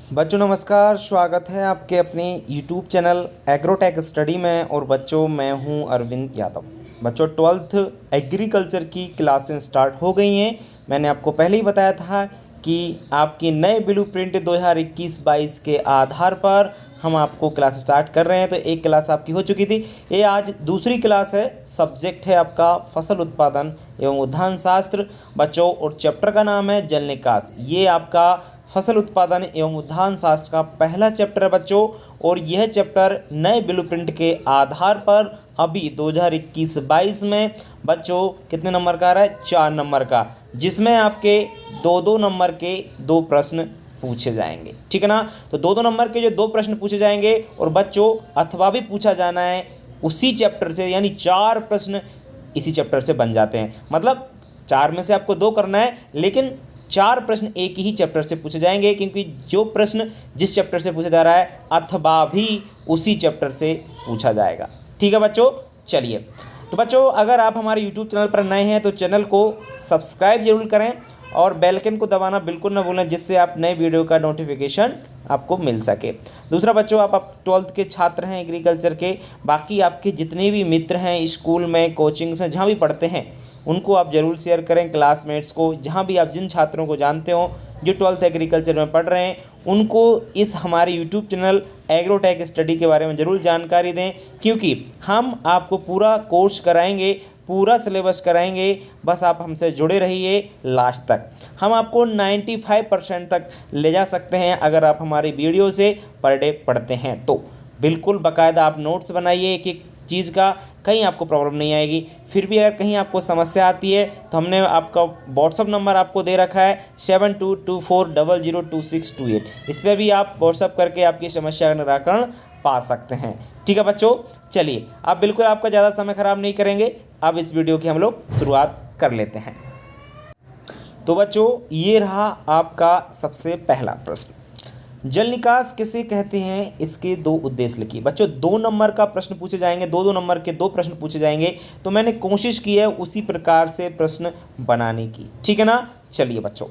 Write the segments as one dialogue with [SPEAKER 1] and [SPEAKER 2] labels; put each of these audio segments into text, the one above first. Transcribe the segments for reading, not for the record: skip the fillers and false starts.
[SPEAKER 1] बच्चों नमस्कार, स्वागत है आपके अपने YouTube चैनल एग्रोटेक स्टडी में। और बच्चों मैं हूं अरविंद यादव। बच्चों 12th एग्रीकल्चर की क्लासें स्टार्ट हो गई हैं। मैंने आपको पहले ही बताया था कि आपकी नए ब्लूप्रिंट 2021-22 के आधार पर हम आपको क्लास स्टार्ट कर रहे हैं। तो एक क्लास आपकी हो चुकी थी, ये आज दूसरी क्लास है। सब्जेक्ट है आपका फसल उत्पादन एवं उद्यान शास्त्र बच्चों, और चैप्टर का नाम है जल निकास। ये आपका फसल उत्पादन एवं उद्यान शास्त्र का पहला चैप्टर है बच्चों, और यह चैप्टर नए ब्लूप्रिंट के आधार पर अभी 2021-22 में बच्चों कितने नंबर का आ रहा है? 4 नंबर का, जिसमें आपके 2-2 नंबर के 2 प्रश्न पूछे जाएंगे। ठीक है ना? तो 2-2 नंबर के जो 2 प्रश्न पूछे जाएंगे, और बच्चों अथवा भी पूछा जाना है उसी चैप्टर से, यानी 4 प्रश्न इसी चैप्टर से बन जाते हैं। मतलब 4 में से आपको 2 करना है, लेकिन 4 प्रश्न एक ही चैप्टर से पूछे जाएंगे, क्योंकि जो प्रश्न जिस चैप्टर से पूछा जा रहा है अथवा भी उसी चैप्टर से पूछा जाएगा। ठीक है बच्चों, चलिए। तो बच्चों अगर आप हमारे YouTube चैनल पर नए हैं तो चैनल को सब्सक्राइब जरूर करें और बेल आइकन को दबाना बिल्कुल ना भूलें, जिससे आप नए वीडियो का नोटिफिकेशन आपको मिल सके। दूसरा बच्चों, आप 12th के छात्र हैं एग्रीकल्चर के, बाकी आपके जितने भी मित्र हैं स्कूल में, कोचिंग में, जहाँ भी पढ़ते हैं, उनको आप ज़रूर शेयर करें, क्लासमेट्स को, जहाँ भी आप जिन छात्रों को जानते हो जो 12th एग्रीकल्चर में पढ़ रहे हैं, उनको इस हमारे यूट्यूब चैनल एग्रोटेक स्टडी के बारे में ज़रूर जानकारी दें, क्योंकि हम आपको पूरा कोर्स कराएंगे, पूरा सिलेबस कराएंगे। बस आप हमसे जुड़े रहिए लास्ट तक। हम आपको 95% तक ले जा सकते हैं अगर आप हमारी वीडियो से पर डे पढ़ते हैं तो। बिल्कुल बाकायदा आप नोट्स बनाइए एक एक चीज़ का, कहीं आपको प्रॉब्लम नहीं आएगी। फिर भी अगर कहीं आपको समस्या आती है तो हमने आपका व्हाट्सअप नंबर आपको दे रखा है 7224002628। इस पर भी आप व्हाट्सअप करके आपकी समस्या का निराकरण पा सकते हैं। ठीक है बच्चों, चलिए अब बिल्कुल आपका ज़्यादा समय ख़राब नहीं करेंगे, अब इस वीडियो की हम लोग शुरुआत कर लेते हैं। तो बच्चों ये रहा आपका सबसे पहला प्रश्न, जल निकास किसे कहते हैं, इसके 2 उद्देश्य लिखिए। बच्चों 2 नंबर का प्रश्न पूछे जाएंगे, 2-2 नंबर के 2 प्रश्न पूछे जाएंगे, तो मैंने कोशिश की है उसी प्रकार से प्रश्न बनाने की। ठीक है ना? चलिए बच्चों,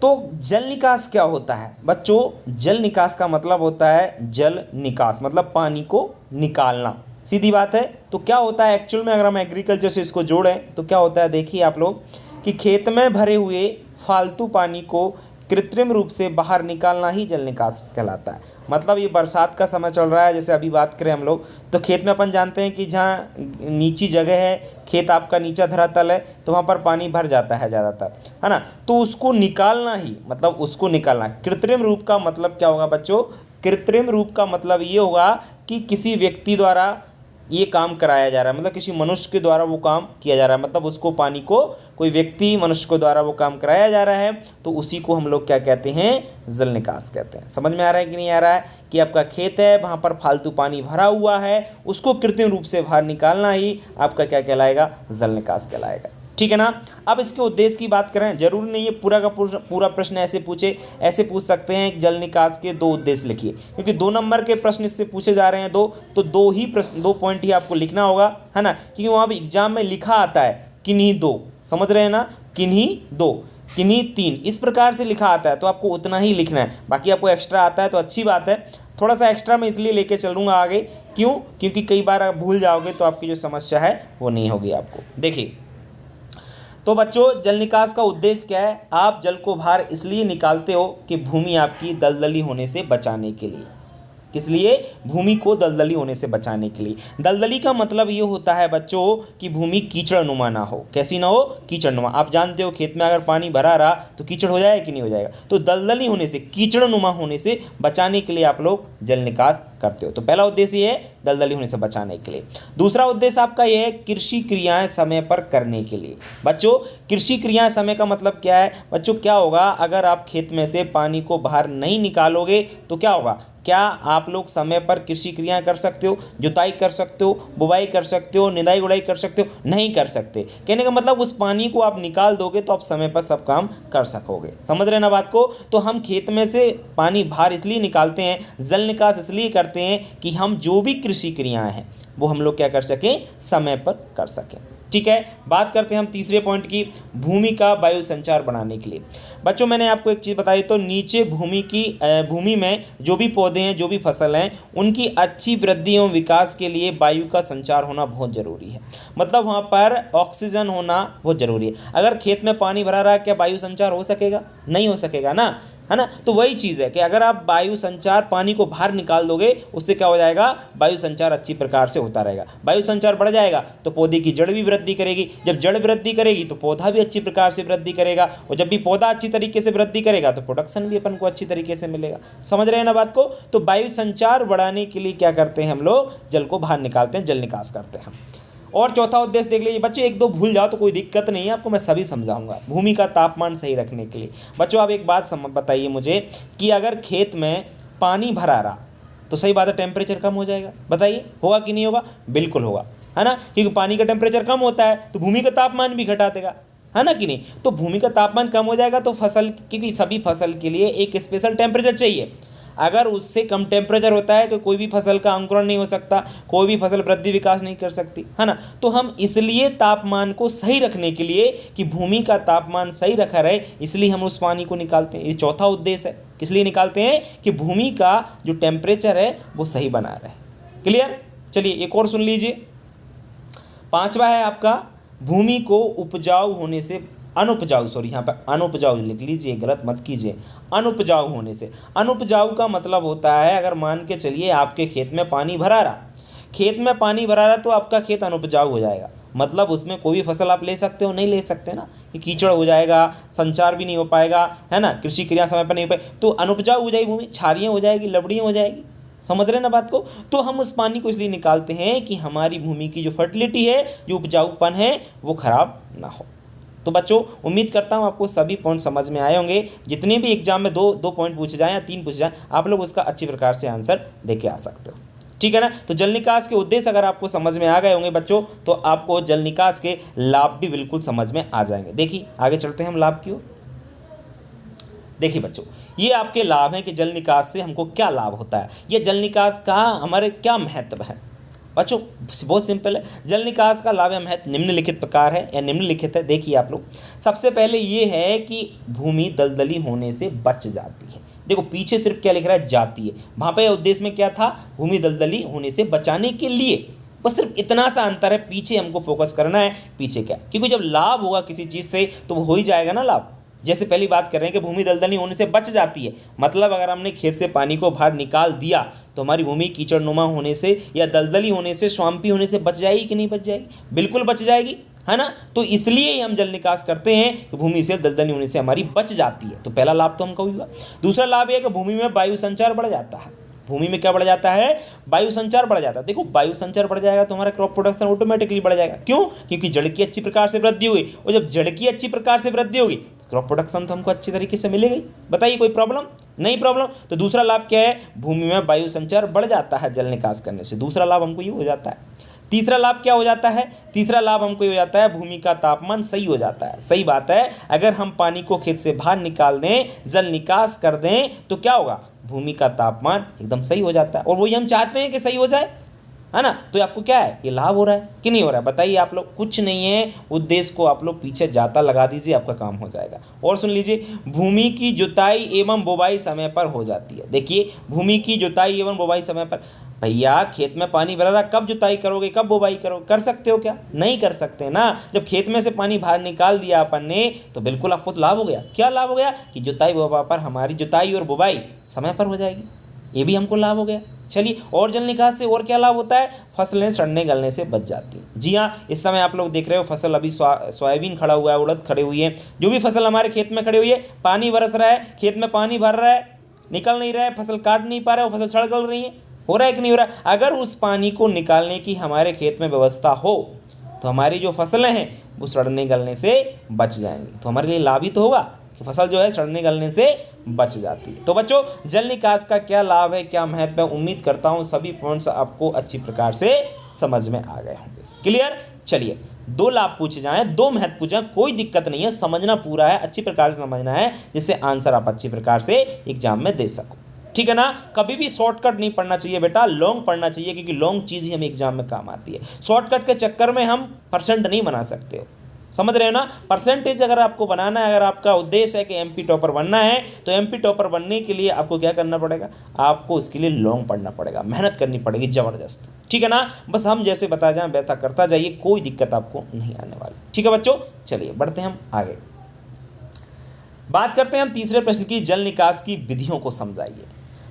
[SPEAKER 1] तो जल निकास क्या होता है? बच्चों जल निकास का मतलब होता है जल निकास, मतलब पानी को निकालना, सीधी बात है। तो क्या होता है एक्चुअल में, अगर हम एग्रीकल्चर से इसको जोड़ें तो क्या होता है, देखिए आप लोग, कि खेत में भरे हुए फालतू पानी को कृत्रिम रूप से बाहर निकालना ही जल निकास कहलाता है। मतलब ये बरसात का समय चल रहा है, जैसे अभी बात करें हम लोग, तो खेत में अपन जानते हैं कि जहाँ नीची जगह है, खेत आपका नीचा धरातल है, तो वहाँ पर पानी भर जाता है ज़्यादातर, है ना? तो उसको निकालना ही, मतलब उसको निकालना। कृत्रिम रूप का मतलब क्या होगा बच्चों? कृत्रिम रूप का मतलब ये होगा कि किसी व्यक्ति द्वारा ये काम कराया जा रहा है, मतलब किसी मनुष्य के द्वारा वो काम किया जा रहा है, मतलब उसको पानी को कोई व्यक्ति मनुष्य के द्वारा वो काम कराया जा रहा है, तो उसी को हम लोग क्या कहते हैं? जल निकास कहते हैं। समझ में आ रहा है कि नहीं आ रहा है? कि आपका खेत है, वहाँ पर फालतू पानी भरा हुआ है, उसको कृत्रिम रूप से बाहर निकालना ही आपका क्या कहलाएगा? जल निकास कहलाएगा। ठीक है ना? अब इसके उद्देश्य की बात करें, जरूरी नहीं है पूरा का पूरा प्रश्न ऐसे ऐसे पूछ सकते हैं। जल निकास के 2 उद्देश्य लिखिए, क्योंकि 2 नंबर के प्रश्न इससे पूछे जा रहे हैं, तो 2 ही प्रश्न, 2 पॉइंट ही आपको लिखना होगा, है ना? क्योंकि वहाँ भी एग्जाम में लिखा आता है किन्हीं 2, समझ रहे हैं ना? किन्हीं 2, किन्हीं 3, इस प्रकार से लिखा आता है, तो आपको उतना ही लिखना है। बाकी आपको एक्स्ट्रा आता है तो अच्छी बात है, थोड़ा सा एक्स्ट्रा मैं इसलिए लेके चलूँगा आगे। क्यों? क्योंकि कई बार आप भूल जाओगे तो आपकी जो समस्या है वो नहीं होगी आपको। देखिए तो बच्चों जल निकास का उद्देश्य क्या है? आप जल को बाहर इसलिए निकालते हो कि भूमि आपकी दलदली होने से बचाने के लिए। किस लिए? भूमि को दलदली होने से बचाने के लिए। दलदली का मतलब ये होता है बच्चों कि भूमि कीचड़नुमा ना हो। कैसी ना हो? कीचड़नुमा। आप जानते हो खेत में अगर पानी भरा रहा तो कीचड़ हो जाएगा कि नहीं हो जाएगा? तो दलदली होने से, कीचड़नुमा होने से बचाने के लिए आप लोग जल निकास करते हो। तो पहला उद्देश्य ये है दलदली होने से बचाने के लिए। दूसरा उद्देश्य आपका यह है कृषि क्रियाएं समय पर करने के लिए। बच्चों कृषि क्रियाएं समय का मतलब क्या है? बच्चों क्या होगा, अगर आप खेत में से पानी को बाहर नहीं निकालोगे तो क्या होगा? क्या आप लोग समय पर कृषि क्रियाएं कर सकते हो? जुताई कर सकते हो, बुवाई कर सकते हो, निदाई गुड़ाई कर सकते हो? नहीं कर सकते। कहने का मतलब उस पानी को आप निकाल दोगे तो आप समय पर सब काम कर सकोगे। समझ रहे ना बात को? तो हम खेत में से पानी बाहर इसलिए निकालते हैं, जल निकास इसलिए करते हैं कि हम जो भी कृषि क्रियाएं हैं वो हम लोग क्या कर सकें? समय पर कर सकें। ठीक है, बात करते हैं हम तीसरे पॉइंट की, भूमि का वायु संचार बढ़ाने के लिए। बच्चों मैंने आपको एक चीज़ बताई, तो नीचे भूमि में जो भी पौधे हैं, जो भी फसल हैं, उनकी अच्छी वृद्धि एवं विकास के लिए वायु का संचार होना बहुत ज़रूरी है। मतलब वहाँ पर ऑक्सीजन होना बहुत ज़रूरी है। अगर खेत में पानी भरा रहा है, क्या वायु संचार हो सकेगा? नहीं हो सकेगा ना, है ना। तो वही चीज़ है कि अगर आप वायु संचार, पानी को बाहर निकाल दोगे, उससे क्या हो जाएगा, वायु संचार अच्छी प्रकार से होता रहेगा। वायु संचार बढ़ जाएगा तो पौधे की जड़ भी वृद्धि करेगी, जब जड़ वृद्धि करेगी तो पौधा भी अच्छी प्रकार से वृद्धि करेगा, और जब भी पौधा अच्छी तरीके से वृद्धि करेगा तो प्रोडक्शन भी अपन को अच्छी तरीके से मिलेगा। समझ रहे हैं ना बात को। तो वायु संचार बढ़ाने के लिए क्या करते हैं हम लोग, जल को बाहर निकालते हैं, जल निकास करते हैं। और चौथा उद्देश्य देख लीजिए बच्चों, एक दो भूल जाओ तो कोई दिक्कत नहीं है, आपको मैं सभी समझाऊंगा। भूमि का तापमान सही रखने के लिए बच्चों आप एक बात बताइए मुझे कि अगर खेत में पानी भरा रहा तो सही बात है टेम्परेचर कम हो जाएगा, बताइए होगा कि नहीं होगा? बिल्कुल होगा, है ना, क्योंकि पानी का टेम्परेचर कम होता है तो भूमि का तापमान भी घटा देगा, है ना कि नहीं। तो भूमि का तापमान कम हो जाएगा तो फसल, क्योंकि सभी फसल के लिए एक स्पेशल टेम्परेचर चाहिए, अगर उससे कम टेम्परेचर होता है तो कोई भी फसल का अंकुरण नहीं हो सकता, कोई भी फसल वृद्धि विकास नहीं कर सकती, है ना। तो हम इसलिए तापमान को सही रखने के लिए, कि भूमि का तापमान सही रखा रहे, इसलिए हम उस पानी को निकालते हैं। ये चौथा उद्देश्य है। किस लिए निकालते हैं? कि भूमि का जो टेम्परेचर है वो सही बना रहे। क्लियर? चलिए एक और सुन लीजिए। पांचवा है आपका, भूमि को उपजाऊ होने से अनुपजाऊ, सॉरी यहाँ पर अनुपजाऊ लिख लीजिए, गलत मत कीजिए, अनुपजाऊ होने से। अनुपजाऊ का मतलब होता है, अगर मान के चलिए आपके खेत में पानी भरा रहा, खेत में पानी भरा रहा तो आपका खेत अनुपजाऊ हो जाएगा। मतलब उसमें कोई भी फसल आप ले सकते हो? नहीं ले सकते ना, ये कीचड़ हो जाएगा, संचार भी नहीं हो पाएगा, है ना, कृषि क्रिया समय पर नहीं हो पाएगी, तो अनुपजाऊ हो जाएगी भूमि, क्षारीय हो जाएगी, लवणीय हो जाएगी। समझ रहे हैं ना बात को। तो हम उस पानी को इसलिए निकालते हैं कि हमारी भूमि की जो फर्टिलिटी है, जो उपजाऊपन है, वो खराब ना हो। तो बच्चों उम्मीद करता हूँ आपको सभी पॉइंट समझ में आए होंगे। जितने भी एग्जाम में दो पॉइंट पूछे जाएँ या 3 पूछे जाएँ, आप लोग उसका अच्छी प्रकार से आंसर लेके आ सकते हो, ठीक है ना। तो जल निकास के उद्देश्य अगर आपको समझ में आ गए होंगे बच्चों, तो आपको जल निकास के लाभ भी बिल्कुल समझ में आ जाएंगे। देखिए आगे चलते हैं हम लाभ की ओर। देखिए बच्चों, ये आपके लाभ हैं कि जल निकास से हमको क्या लाभ होता है, ये जल निकास का हमारे क्या महत्व है। बच्चों बहुत सिंपल है, जल निकास का लाभ या महत्व निम्नलिखित प्रकार है या निम्नलिखित है। देखिए आप लोग, सबसे पहले ये है कि भूमि दलदली होने से बच जाती है। देखो पीछे सिर्फ क्या लिख रहा है, जाती है, वहाँ पे उद्देश्य में क्या था, भूमि दलदली होने से बचाने के लिए, बस सिर्फ इतना सा अंतर है। पीछे हमको फोकस करना है, पीछे क्या, क्योंकि जब लाभ होगा किसी चीज़ से तो वो हो ही जाएगा ना लाभ। जैसे पहली बात कर रहे हैं कि भूमि दलदली होने से बच जाती है, मतलब अगर हमने खेत से पानी को बाहर निकाल दिया तो हमारी भूमि कीचड़नुमा होने से या दलदली होने से, स्वाम्पी होने से बच जाएगी कि नहीं बच जाएगी? बिल्कुल बच जाएगी, है ना। तो इसलिए हम जल निकास करते हैं कि भूमि से दलदली होने से हमारी बच जाती है। तो पहला लाभ तो हमको हुआ। दूसरा लाभ यह है कि भूमि में वायु संचार बढ़ जाता है। भूमि में क्या बढ़ जाता है, वायु संचार बढ़ जाता है। देखो वायु संचार बढ़ जाएगा तो हमारा क्रॉप प्रोडक्शन ऑटोमेटिकली बढ़ जाएगा। क्यों? क्योंकि जड़ की अच्छी प्रकार से वृद्धि हुई, और जब जड़ की अच्छी प्रकार से वृद्धि होगी क्रॉप प्रोडक्शन तो हमको अच्छी तरीके से मिलेगी। बताइए कोई प्रॉब्लम? नहीं प्रॉब्लम। तो दूसरा लाभ क्या है, भूमि में वायु संचार बढ़ जाता है जल निकास करने से। दूसरा लाभ हमको ये हो जाता है। तीसरा लाभ क्या हो जाता है, तीसरा लाभ हमको ये हो जाता है, भूमि का तापमान सही हो जाता है। सही बात है, अगर हम पानी को खेत से बाहर निकाल दें, जल निकास कर दें, तो क्या होगा, भूमि का तापमान एकदम सही हो जाता है। और वही हम चाहते हैं कि सही हो जाए, है ना। तो आपको क्या है, ये लाभ हो रहा है कि नहीं हो रहा है? बताइए आप लोग। कुछ नहीं है, उद्देश्य को आप लोग पीछे जाता लगा दीजिए, आपका काम हो जाएगा। और सुन लीजिए, भूमि की जुताई एवं बुवाई समय पर हो जाती है। देखिए भूमि की जुताई एवं बुवाई समय पर, भैया खेत में पानी भरा रहा, कब जुताई करोगे, कब बुवाई करोगे? कर सकते हो क्या? नहीं कर सकते ना। जब खेत में से पानी बाहर निकाल दिया अपन ने तो बिल्कुल आपको तो लाभ हो गया। क्या लाभ हो गया कि जुताई बुवाई पर, हमारी जुताई और बुवाई समय पर हो जाएगी, ये भी हमको लाभ हो गया। चलिए, और जल निकास से और क्या लाभ होता है, फसलें सड़ने गलने से बच जाती हैं। जी हाँ, इस समय आप लोग देख रहे हो फसल अभी सोयाबीन खड़ा हुआ है, उड़द खड़े हुई है, जो भी फसल हमारे खेत में खड़ी हुई है, पानी बरस रहा है, खेत में पानी भर रहा है, निकल नहीं रहा है, फसल काट नहीं पा रहा है, वो फसल सड़ गल रही है। हो रहा है कि नहीं हो रहा है? अगर उस पानी को निकालने की हमारे खेत में व्यवस्था हो तो हमारी जो फसलें हैं वो सड़ने गलने से बच जाएंगी। तो हमारे लिए लाभ ही तो होगा कि फसल जो है सड़ने गलने से बच जाती है। तो बच्चों, जल निकास का क्या लाभ है, क्या महत्व है, उम्मीद करता हूँ सभी पॉइंट्स आपको अच्छी प्रकार से समझ में आ गए होंगे। क्लियर? चलिए, 2 लाभ पूछे जाएं, 2 महत्व पूछे जाएं, कोई दिक्कत नहीं है, समझना पूरा है, अच्छी प्रकार से समझना है, जिससे आंसर आप अच्छी प्रकार से एग्जाम में दे सको। ठीक है ना। कभी भी शॉर्टकट नहीं पढ़ना चाहिए बेटा, लॉन्ग पढ़ना चाहिए, क्योंकि लॉन्ग चीज़ ही हमें एग्जाम में काम आती है। शॉर्टकट के चक्कर में हम परसेंट नहीं बना सकते हो, समझ रहे हो ना। परसेंटेज अगर आपको बनाना है, अगर आपका उद्देश्य है कि एमपी टॉपर बनना है, तो एमपी टॉपर बनने के लिए आपको क्या करना पड़ेगा, आपको उसके लिए लॉन्ग पढ़ना पड़ेगा, मेहनत करनी पड़ेगी ज़बरदस्त। ठीक है ना। बस हम जैसे बता जाएं वैसा करता जाइए, कोई दिक्कत आपको नहीं आने वाली। ठीक है बच्चों, चलिए बढ़ते हैं हम आगे। बात करते हैं हम तीसरे प्रश्न की, जल निकास की विधियों को समझाइए।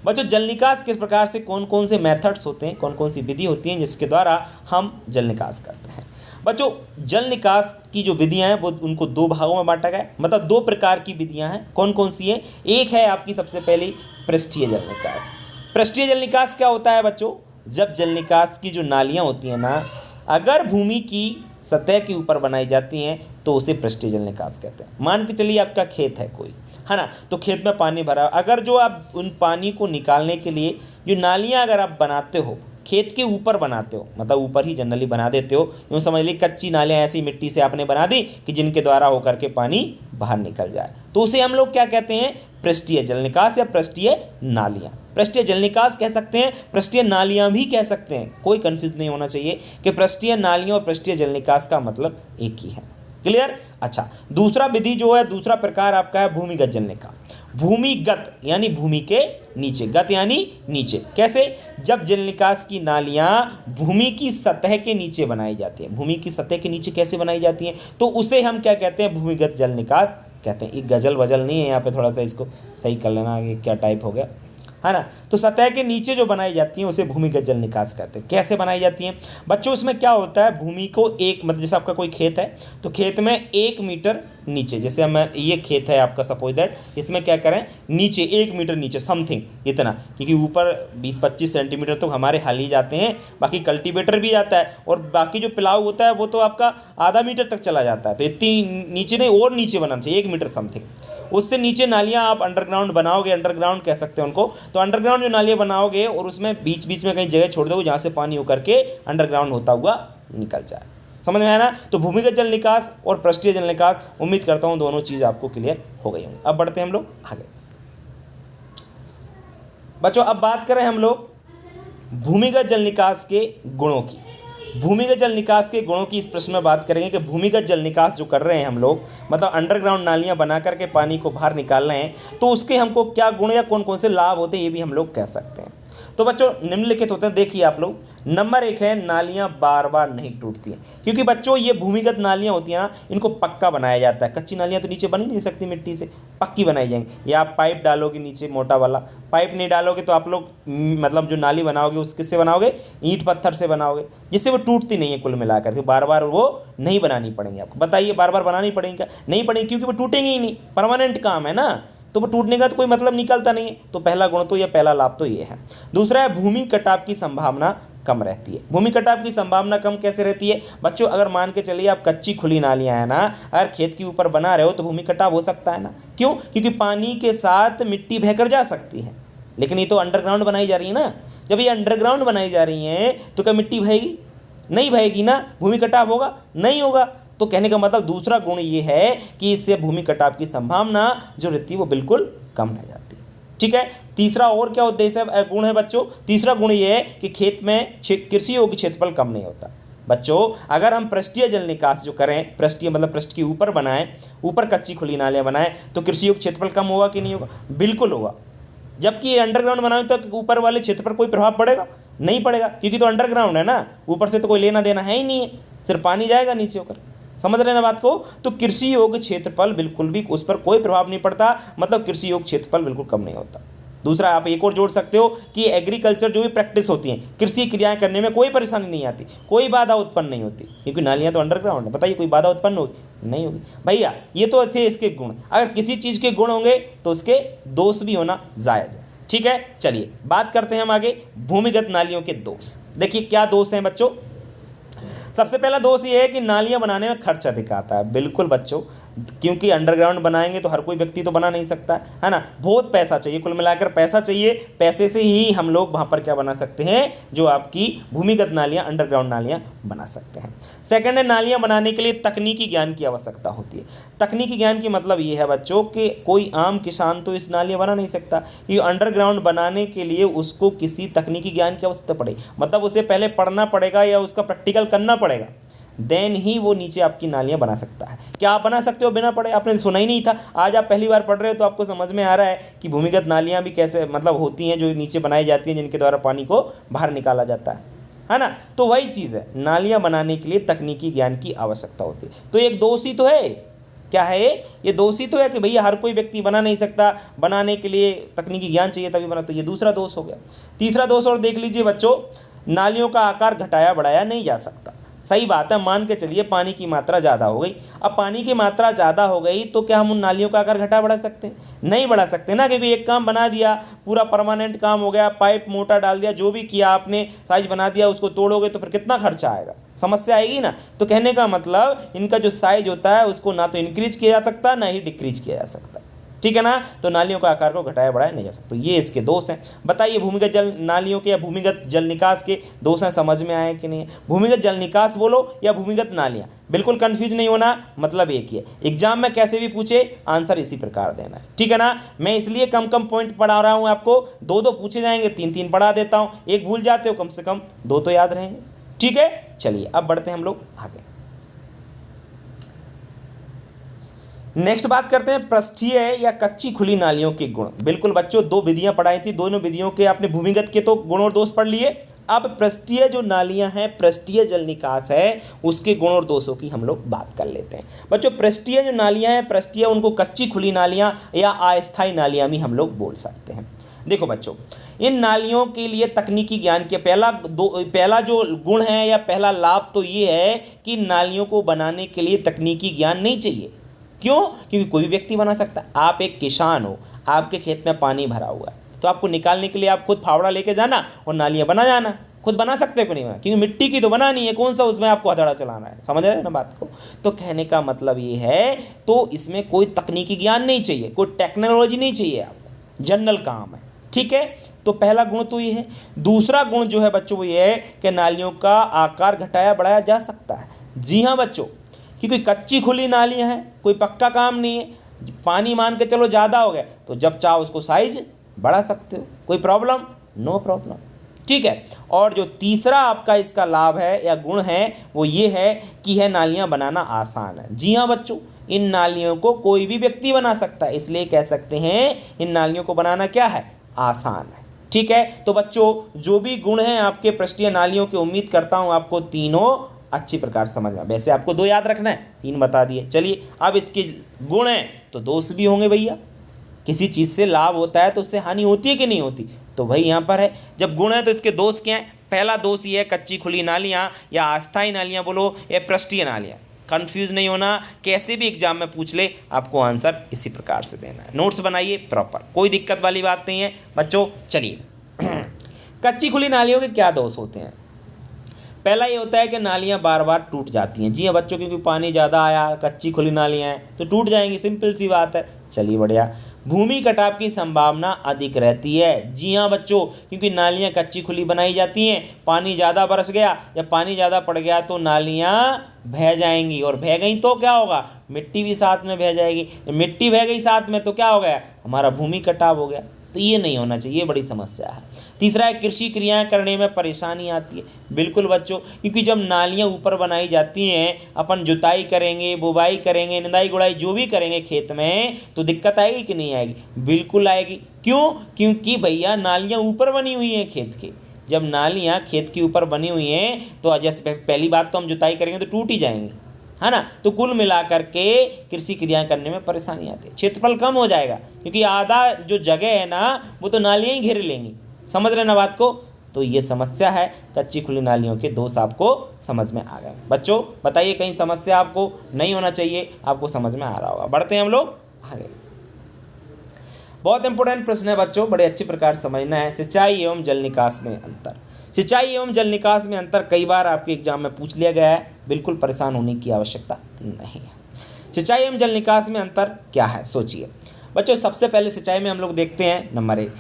[SPEAKER 1] बच्चों जल निकास किस प्रकार से, कौन कौन से मेथड्स होते हैं, कौन कौन सी विधि होती हैं जिसके द्वारा हम जल निकास करते हैं। बच्चों जल निकास की जो विधियां हैं वो उनको दो भागों में बांटा गया है, मतलब दो प्रकार की विधियां हैं। कौन कौन सी हैं, एक है आपकी सबसे पहली पृष्ठीय जल निकास। पृष्ठीय जल निकास क्या होता है बच्चों, जब जल निकास की जो नालियां होती हैं ना, अगर भूमि की सतह के ऊपर बनाई जाती हैं तो उसे पृष्ठीय जल निकास कहते हैं। मान के चलिए आपका खेत है कोई, है ना, तो खेत में पानी भरा, अगर जो आप उन पानी को निकालने के लिए जो नालियाँ अगर आप बनाते हो, खेत के ऊपर बनाते हो, मतलब ऊपर ही जनरली बना देते हो, यूँ समझ ली कच्ची नालियाँ ऐसी मिट्टी से आपने बना दी कि जिनके द्वारा होकर के पानी बाहर निकल जाए, तो उसे हम लोग क्या कहते हैं, पृष्ठीय जल निकास या पृष्ठीय नालियाँ। पृष्ठीय जल निकास कह सकते हैं, पृष्ठीय नालियाँ भी कह सकते हैं, कोई कन्फ्यूज नहीं होना चाहिए कि पृष्ठीय नालियाँ और पृष्ठीय जल निकास का मतलब एक ही है। क्लियर। अच्छा, दूसरा विधि जो है, दूसरा प्रकार आपका है भूमिगत जल निकास। भूमिगत यानी भूमि के नीचे, गत यानी नीचे। कैसे, जब जल निकास की नालियाँ भूमि की सतह के नीचे बनाई जाती हैं। भूमि की सतह के नीचे कैसे बनाई जाती हैं, तो उसे हम क्या कहते हैं, भूमिगत जल निकास कहते हैं। एक गजल वजल नहीं है यहाँ पे, थोड़ा सा इसको सही कर लेना, ये क्या टाइप हो गया, है ना। तो सतह के नीचे जो बनाई जाती हैं उसे भूमिगत जल निकास कहते हैं। कैसे बनाई जाती हैं बच्चों, उसमें क्या होता है, भूमि को एक, मतलब जैसे आपका कोई खेत है तो खेत में 1 मीटर नीचे, जैसे हम ये खेत है आपका, सपोज दैट, इसमें क्या करें, नीचे 1 मीटर नीचे समथिंग इतना, क्योंकि ऊपर 20-25 सेंटीमीटर तो हमारे हल ही जाते हैं, बाकी कल्टीवेटर भी जाता है, और बाकी जो प्लाऊ होता है वो तो आपका आधा मीटर तक चला जाता है। तो इतनी नीचे नहीं, और नीचे बनाना चाहिए 1 मीटर समथिंग। उससे नीचे नालियाँ आप अंडरग्राउंड बनाओगे, अंडरग्राउंड कह सकते हैं उनको, तो अंडरग्राउंड जो नालियाँ बनाओगे और उसमें बीच बीच में कहीं जगह छोड़ दोगे जहाँ से पानी होकर के अंडरग्राउंड होता हुआ निकल जाए। समझ में आया ना। तो भूमिगत जल निकास और पृष्ठीय जल निकास, उम्मीद करता हूँ दोनों चीज़ आपको क्लियर हो गई होंगी। अब बढ़ते हैं हम लोग आगे। बच्चों अब बात करें हम लोग भूमिगत जल निकास के गुणों की। भूमिगत जल निकास के गुणों की इस प्रश्न में बात करेंगे कि भूमिगत जल निकास जो कर रहे हैं हम लोग, मतलब अंडरग्राउंड नालियां बना करके पानी को बाहर निकाल रहे हैं, तो उसके हमको क्या गुण या कौन कौन से लाभ होते हैं ये भी हम लोग कह सकते हैं। तो बच्चों निम्नलिखित होते हैं, देखिए आप लोग। नंबर 1 है, नालियां बार बार नहीं टूटती हैं, क्योंकि बच्चों ये भूमिगत नालियां होती हैं ना, इनको पक्का बनाया जाता है। कच्ची नालियां तो नीचे बन ही नहीं सकती मिट्टी से, पक्की बनाई जाएंगी। या आप पाइप डालोगे नीचे, मोटा वाला पाइप नहीं डालोगे तो आप लोग मतलब जो नाली बनाओगे उस किससे बनाओगे, ईंट पत्थर से बनाओगे, जिससे वो टूटती नहीं है। कुल मिलाकर के बार बार वो नहीं बनानी पड़ेंगी आपको। बताइए बार बार बनानी पड़ेंगी क्या, नहीं पड़ेंगी, क्योंकि वो टूटेंगे ही नहीं, परमानेंट काम है ना, तो वो टूटने का तो कोई मतलब निकलता नहीं है। तो पहला गुण तो, या पहला लाभ तो ये है। दूसरा है, भूमि कटाव की संभावना कम रहती है। भूमि कटाव की संभावना कम कैसे रहती है बच्चों, अगर मान के चलिए आप कच्ची खुली नालियां है ना, अगर खेत के ऊपर बना रहे हो तो भूमि कटाव हो सकता है ना। क्यों, क्योंकि पानी के साथ मिट्टी बहकर जा सकती है, लेकिन ये तो अंडरग्राउंड बनाई जा रही है ना। जब ये अंडरग्राउंड बनाई जा रही है तो क्या मिट्टी बहेगी, नहीं बहेगी ना, भूमि कटाव होगा, नहीं होगा। तो कहने का मतलब दूसरा गुण ये है कि इससे भूमि कटाव की संभावना जो रहती है वो बिल्कुल कम रह जाती है। ठीक है। तीसरा और क्या उद्देश्य है, गुण है बच्चों, तीसरा गुण ये है कि खेत में कृषि योग्य क्षेत्रफल कम नहीं होता। बच्चों अगर हम पृष्ठीय जल निकास जो करें, पृष्ठीय मतलब पृष्ठ के ऊपर बनाएं, ऊपर कच्ची खुली नालियां बनाएं, तो कृषि योग्य क्षेत्रफल कम होगा कि नहीं होगा, बिल्कुल होगा। जबकि अंडरग्राउंड बनाओ तो ऊपर वाले क्षेत्र पर कोई प्रभाव पड़ेगा, नहीं पड़ेगा, क्योंकि तो अंडरग्राउंड है ना, ऊपर से तो कोई लेना देना है ही नहीं है, सिर्फ पानी जाएगा नीचे होकर। समझ रहे हैं ना बात को। तो कृषि योग्य क्षेत्रफल बिल्कुल भी उस पर कोई प्रभाव नहीं पड़ता, मतलब कृषि योग्य क्षेत्रफल बिल्कुल कम नहीं होता। दूसरा आप एक और जोड़ सकते हो कि एग्रीकल्चर जो भी प्रैक्टिस होती है, कृषि क्रियाएं करने में कोई परेशानी नहीं आती, कोई बाधा उत्पन्न नहीं होती, क्योंकि नालियां तो अंडरग्राउंड है। बताइए कोई बाधा उत्पन्न होगी, नहीं होगी भैया। ये तो थे इसके गुण। अगर किसी चीज़ के गुण होंगे तो उसके दोष भी होना जायज़ है। ठीक है, चलिए बात करते हैं हम आगे भूमिगत नालियों के दोष। देखिए क्या दोष हैं बच्चों। सबसे पहला दोष ये है कि नालियां बनाने में खर्च अधिक आता है। बिल्कुल बच्चों, क्योंकि अंडरग्राउंड बनाएंगे तो हर कोई व्यक्ति तो बना नहीं सकता है ना, बहुत पैसा चाहिए, कुल मिलाकर पैसा चाहिए, पैसे से ही हम लोग वहाँ पर क्या बना सकते हैं, जो आपकी भूमिगत नालियाँ, अंडरग्राउंड नालियाँ बना सकते हैं। सेकंड है, नालियाँ बनाने के लिए तकनीकी ज्ञान की आवश्यकता होती है। तकनीकी ज्ञान की मतलब ये है बच्चों कि कोई आम किसान तो इस नालियाँ बना नहीं सकता, ये अंडरग्राउंड बनाने के लिए उसको किसी तकनीकी ज्ञान की आवश्यकता पड़े, मतलब उसे पहले पढ़ना पड़ेगा या उसका प्रैक्टिकल करना पड़ेगा, देन ही वो नीचे आपकी नालियाँ बना सकता है। क्या आप बना सकते हो बिना पढ़े? आपने सुना ही नहीं था, आज आप पहली बार पढ़ रहे हो तो आपको समझ में आ रहा है कि भूमिगत नालियाँ भी कैसे मतलब होती हैं, जो नीचे बनाई जाती हैं, जिनके द्वारा पानी को बाहर निकाला जाता है ना। तो वही चीज़ है, नालियाँ बनाने के लिए तकनीकी ज्ञान की आवश्यकता होती है। तो एक दोष ही तो है, क्या है ये दोष ही तो है कि भैया हर कोई व्यक्ति बना नहीं सकता, बनाने के लिए तकनीकी ज्ञान चाहिए तभी बना, तो ये दूसरा दोष हो गया। तीसरा दोष और देख लीजिए बच्चों, नालियों का आकार घटाया बढ़ाया नहीं जा सकता। सही बात है, मान के चलिए पानी की मात्रा ज़्यादा हो गई, अब पानी की मात्रा ज़्यादा हो गई तो क्या हम उन नालियों का आकार घटा बढ़ा सकते हैं? नहीं बढ़ा सकते ना, क्योंकि एक काम बना दिया, पूरा परमानेंट काम हो गया, पाइप मोटा डाल दिया, जो भी किया आपने, साइज बना दिया, उसको तोड़ोगे तो फिर कितना खर्चा आएगा, समस्या आएगी ना। तो कहने का मतलब इनका जो साइज होता है उसको ना तो इंक्रीज किया जा सकता, ना ही डिक्रीज किया जा सकता, ठीक है ना। तो नालियों का आकार को घटाया बढ़ाया नहीं जा सकता, तो ये इसके दोष हैं। बताइए भूमिगत जल नालियों के या भूमिगत जल निकास के दोष हैं, समझ में आए कि नहीं? भूमिगत जल निकास बोलो या भूमिगत नालियाँ, बिल्कुल कंफ्यूज नहीं होना, मतलब एक ही है। एग्जाम में कैसे भी पूछे आंसर इसी प्रकार देना है, ठीक है ना। मैं इसलिए कम कम पॉइंट पढ़ा रहा हूँ आपको, दो दो पूछे जाएंगे, तीन तीन पढ़ा देता हूँ, एक भूल जाते हो कम से कम दो तो याद रहेंगे, ठीक है। चलिए अब बढ़ते हैं हम लोग आगे। नेक्स्ट बात करते हैं पृष्ठीय या कच्ची खुली नालियों के गुण। बिल्कुल बच्चों, दो विधियां पढ़ाई थी, दोनों विधियों के आपने भूमिगत के तो गुण और दोष पढ़ लिए। अब पृष्ठीय जो नालियां हैं, पृष्ठीय जल निकास है, उसके गुण और दोषों की हम लोग बात कर लेते हैं। बच्चों पृष्ठीय जो नालियां हैं, पृष्ठीय उनको कच्ची खुली नालियां या अस्थायी नालियां भी हम लोग बोल सकते हैं। देखो बच्चों, इन नालियों के लिए तकनीकी ज्ञान के पहला जो गुण है या पहला लाभ तो ये है कि नालियों को बनाने के लिए तकनीकी ज्ञान नहीं चाहिए। क्यों? क्योंकि कोई भी व्यक्ति बना सकता है। आप एक किसान हो, आपके खेत में पानी भरा हुआ है, तो आपको निकालने के लिए आप खुद फावड़ा लेके जाना और नालियाँ बना जाना, खुद बना सकते हो कि नहीं बना, क्योंकि मिट्टी की तो बनानी है, कौन सा उसमें आपको हथौड़ा चलाना है, समझ रहे हैं ना बात को। तो कहने का मतलब ये है, तो इसमें कोई तकनीकी ज्ञान नहीं चाहिए, कोई टेक्नोलॉजी नहीं चाहिए, आपको जनरल काम है, ठीक है। तो पहला गुण तो ये है। दूसरा गुण जो है बच्चों वो ये है कि नालियों का आकार घटाया बढ़ाया जा सकता है। जी हाँ बच्चों, कि कोई कच्ची खुली नालियाँ हैं, कोई पक्का काम नहीं है, पानी मान के चलो ज़्यादा हो गया तो जब चाहो उसको साइज बढ़ा सकते हो, कोई प्रॉब्लम? नो प्रॉब्लम, ठीक है। और जो तीसरा आपका इसका लाभ है या गुण है वो ये है कि यह नालियाँ बनाना आसान है। जी हाँ बच्चों, इन नालियों को कोई भी व्यक्ति बना सकता है, इसलिए कह सकते हैं इन नालियों को बनाना क्या है, आसान है, ठीक है। तो बच्चों जो भी गुण हैं आपके पृष्ठीय नालियों के, उम्मीद करता हूँ आपको तीनों अच्छी प्रकार समझ में। वैसे आपको दो याद रखना है, तीन बता दिए। चलिए अब इसके गुण हैं तो दोष भी होंगे भैया। किसी चीज़ से लाभ होता है तो उससे हानि होती है कि नहीं होती, तो भाई यहाँ पर है। जब गुण है तो इसके दोष क्या हैं? पहला दोष ये है कच्ची खुली नालियाँ या अस्थायी नालियाँ बोलो या पृष्ठीय नालियाँ। कन्फ्यूज़ नहीं होना, कैसे भी एग्जाम में पूछ ले आपको आंसर इसी प्रकार से देना है। नोट्स बनाइए प्रॉपर, कोई दिक्कत वाली बात नहीं है बच्चों। चलिए कच्ची खुली नालियों के क्या दोष होते हैं? पहला ये होता है कि नालियाँ बार बार टूट जाती हैं। जी हाँ बच्चों, क्योंकि पानी ज़्यादा आया, कच्ची खुली नालियाँ हैं तो टूट जाएंगी, सिंपल सी बात है। चलिए बढ़िया। भूमि कटाव की संभावना अधिक रहती है। जी हाँ बच्चों, क्योंकि नालियाँ कच्ची खुली बनाई जाती हैं, पानी ज़्यादा बरस गया या पानी ज़्यादा पड़ गया तो नालियाँ बह जाएंगी, और बह गई तो क्या होगा, मिट्टी भी साथ में बह जाएगी। मिट्टी बह गई साथ में तो क्या हो गया, हमारा भूमि कटाव हो गया। तो ये नहीं होना चाहिए, ये बड़ी समस्या है। तीसरा है कृषि क्रियाएं करने में परेशानी आती है। बिल्कुल बच्चों, क्योंकि जब नालियाँ ऊपर बनाई जाती हैं, अपन जुताई करेंगे, बुवाई करेंगे, निंदाई गुड़ाई जो भी करेंगे खेत में, तो दिक्कत आएगी कि नहीं आएगी? बिल्कुल आएगी। क्यों? क्योंकि भैया नालियाँ ऊपर बनी हुई हैं खेत के। जब नालियाँ खेत के ऊपर बनी हुई हैं तो जैसे पहली बात तो हम जुताई करेंगे तो टूट ही जाएंगी, है ना। तो कुल मिलाकर के कृषि क्रियाएं करने में परेशानी आती है, क्षेत्रफल कम हो जाएगा, क्योंकि आधा जो जगह है ना वो तो नालियाँ ही घेर लेंगी। समझ रहे ना बात को? तो ये समस्या है। कच्ची खुली नालियों के दोष आपको समझ में आ गए। बच्चों बताइए, कहीं समस्या आपको नहीं होना चाहिए, आपको समझ में आ रहा होगा। बढ़ते हैं हम लोग आगे। बहुत इंपॉर्टेंट प्रश्न है बच्चों, बड़े अच्छी प्रकार समझना है। सिंचाई एवं जल निकास में अंतर। सिंचाई एवं जल निकास में अंतर कई बार आपके एग्जाम में पूछ लिया गया है, बिल्कुल परेशान होने की आवश्यकता नहीं है। सिंचाई एवं जल निकास में अंतर क्या है, सोचिए बच्चों। सबसे पहले सिंचाई में हम लोग देखते हैं नंबर 1,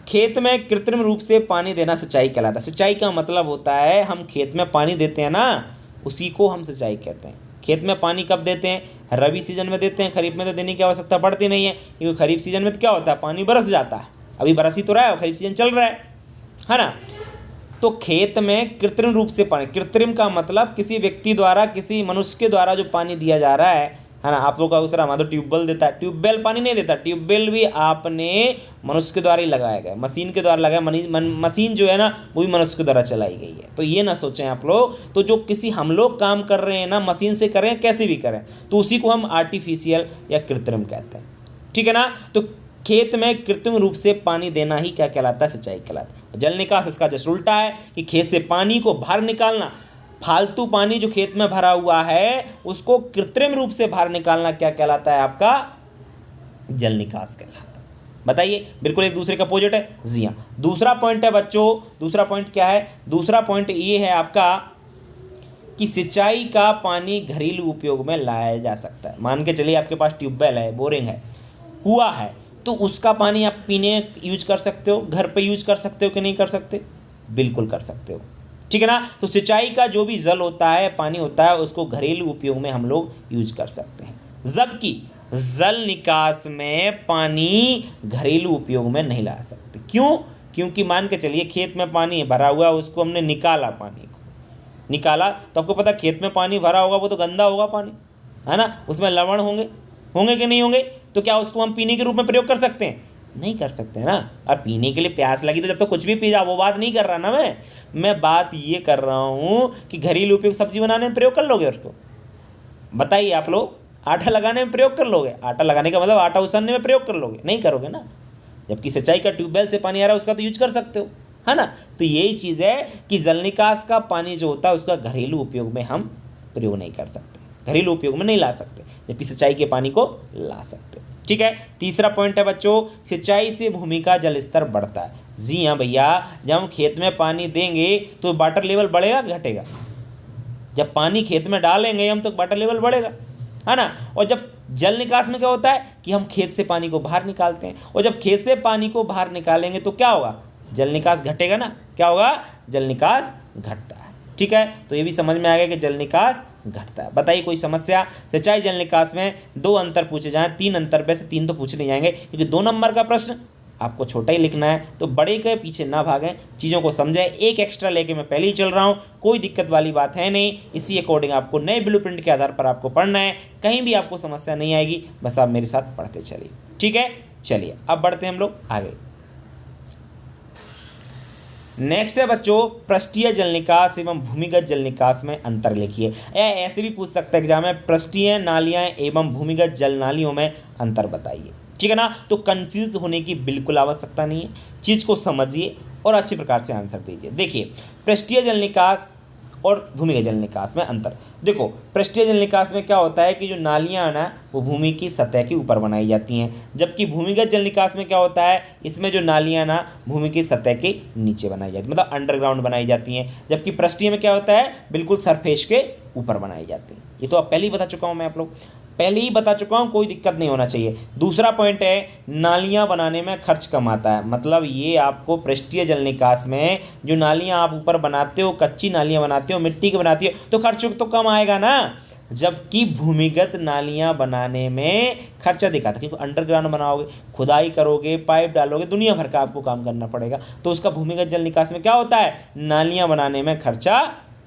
[SPEAKER 1] खेत में कृत्रिम रूप से पानी देना सिंचाई कहलाता है। सिंचाई का मतलब होता है हम खेत में पानी देते हैं ना, उसी को हम सिंचाई कहते हैं। खेत में पानी कब देते हैं? रबी सीजन में देते हैं, खरीफ में तो देने की आवश्यकता पड़ती नहीं है, क्योंकि खरीफ सीजन में तो क्या होता है, पानी बरस जाता है। अभी बरस ही तो रहा है, खरीफ सीजन चल रहा है ना। तो खेत में कृत्रिम रूप से पानी, कृत्रिम का मतलब किसी व्यक्ति द्वारा, किसी मनुष्य के द्वारा जो पानी दिया जा रहा है ना। आप लोग का दूसरा हमारा तो ट्यूबवेल देता है, ट्यूबवेल पानी नहीं देता। ट्यूबवेल भी आपने मनुष्य के द्वारा ही लगाया गया, मशीन के द्वारा लगाया। मशीन जो है ना वो भी मनुष्य के द्वारा चलाई गई है। तो ये ना सोचें आप लोग, तो जो किसी हम लोग काम कर रहे हैं ना, मशीन से करें कैसे भी करें, तो उसी को हम आर्टिफिशियल या कृत्रिम कहते हैं, ठीक है ना। तो खेत में कृत्रिम रूप से पानी देना ही क्या कहलाता है, सिंचाई कहलाता है। जल निकास इसका जस्ट उल्टा है कि खेत से पानी को बाहर निकालना। फालतू पानी जो खेत में भरा हुआ है उसको कृत्रिम रूप से बाहर निकालना क्या कहलाता है, आपका जल निकास कहलाता है। बताइए, बिल्कुल एक दूसरे का अपोजिट है। जी हाँ। दूसरा पॉइंट है बच्चों, दूसरा पॉइंट क्या है? दूसरा पॉइंट ये है आपका कि सिंचाई का पानी घरेलू उपयोग में लाया जा सकता है। मान के चलिए आपके पास ट्यूबवेल है, बोरिंग है, कुआं है, तो उसका पानी आप पीने यूज कर सकते हो, घर पे यूज कर सकते हो कि नहीं कर सकते? बिल्कुल कर सकते हो, ठीक है ना। तो सिंचाई का जो भी जल होता है, पानी होता है, उसको घरेलू उपयोग में हम लोग यूज कर सकते हैं, जबकि जल निकास में पानी घरेलू उपयोग में नहीं ला सकते। क्यों? क्योंकि मान के चलिए खेत में पानी भरा हुआ है, उसको हमने निकाला, पानी को निकाला तो आपको पता खेत में पानी भरा होगा वो तो गंदा होगा पानी, है ना, उसमें लवण होंगे कि नहीं होंगे? तो क्या उसको हम पीने के रूप में प्रयोग कर सकते हैं? नहीं कर सकते ना। अब पीने के लिए प्यास लगी तो जब तक कुछ भी पी जा, वो बात नहीं कर रहा ना मैं बात ये कर रहा हूँ कि घरेलू उपयोग सब्जी बनाने में प्रयोग कर लोगे उसको? बताइए आप लोग, आटा लगाने में प्रयोग कर लोगे? आटा लगाने का मतलब आटा उसनने में प्रयोग कर लोगे? नहीं करोगे ना। जबकि सिंचाई का ट्यूबवेल से पानी आ रहा है उसका तो यूज कर सकते हो, है ना। तो यही चीज़ है कि जल निकास का पानी जो होता है उसका घरेलू उपयोग में हम प्रयोग नहीं कर सकते, घरेलू उपयोग में नहीं ला सकते, जबकि सिंचाई के पानी को ला सकते, ठीक है। तीसरा पॉइंट है बच्चों, सिंचाई से भूमि का जल स्तर बढ़ता है। जी हाँ भैया, जब हम खेत में पानी देंगे तो वाटर लेवल बढ़ेगा घटेगा? जब पानी खेत में डालेंगे हम तो वाटर लेवल बढ़ेगा, है ना। और जब जल निकास में क्या होता है कि हम खेत से पानी को बाहर निकालते हैं, और जब खेत से पानी को बाहर निकालेंगे तो क्या होगा? जल निकास घटेगा ना। क्या होगा? जल निकास घटता है, ठीक है। तो ये भी समझ में आ गया कि जल निकास घटता है। बताइए कोई समस्या? सिंचाई जल निकास में 2 अंतर पूछे जाएं, 3 अंतर, वैसे 3 तो पूछ नहीं जाएंगे क्योंकि 2 नंबर का प्रश्न आपको छोटा ही लिखना है, तो बड़े के पीछे ना भागें, चीज़ों को समझें। एक एक्स्ट्रा लेके मैं पहले ही चल रहा हूँ, कोई दिक्कत वाली बात है नहीं। इसी अकॉर्डिंग आपको नए ब्लूप्रिंट के आधार पर आपको पढ़ना है, कहीं भी आपको समस्या नहीं आएगी, बस आप मेरे साथ पढ़ते चलिए, ठीक है। चलिए अब बढ़ते हैं हम लोग आगे। नेक्स्ट है बच्चों, पृष्ठीय जल निकास एवं भूमिगत जल निकास में अंतर लिखिए। या ऐसे भी पूछ सकता है एग्जाम में, पृष्ठीय नालियाँ एवं भूमिगत जल नालियों में अंतर बताइए, ठीक है ना। तो कंफ्यूज होने की बिल्कुल आवश्यकता नहीं है, चीज़ को समझिए और अच्छी प्रकार से आंसर दीजिए। देखिए, पृष्ठीय जल निकास और भूमिगत जल निकास में अंतर। देखो, पृष्ठीय जल निकास में क्या होता है कि जो नालियाँ ना वो भूमि की सतह के ऊपर बनाई जाती हैं, जबकि भूमिगत जल निकास में क्या होता है, इसमें जो नालियाँ ना भूमि की सतह के नीचे बनाई जाती है, मतलब अंडरग्राउंड बनाई जाती हैं। जबकि पृष्ठीय में क्या होता है, बिल्कुल सरफेस के ऊपर बनाई जाती हैं। ये तो आप पहले ही बता चुका हूँ मैं, आप लोग पहले ही बता चुका हूँ, कोई दिक्कत नहीं होना चाहिए। दूसरा पॉइंट है, नालियाँ बनाने में खर्च कम आता है। मतलब ये आपको पृष्ठीय जल निकास में जो नालियाँ आप ऊपर बनाते हो, कच्ची नालियाँ बनाते हो, मिट्टी की बनाती हो, तो खर्च तो कम आएगा ना। जबकि भूमिगत नालियाँ बनाने में खर्चा दिखाता है, क्योंकि अंडरग्राउंड बनाओगे, खुदाई करोगे, पाइप डालोगे, दुनिया भर का आपको काम करना पड़ेगा। तो उसका भूमिगत जल निकास में क्या होता है, नालियाँ बनाने में खर्चा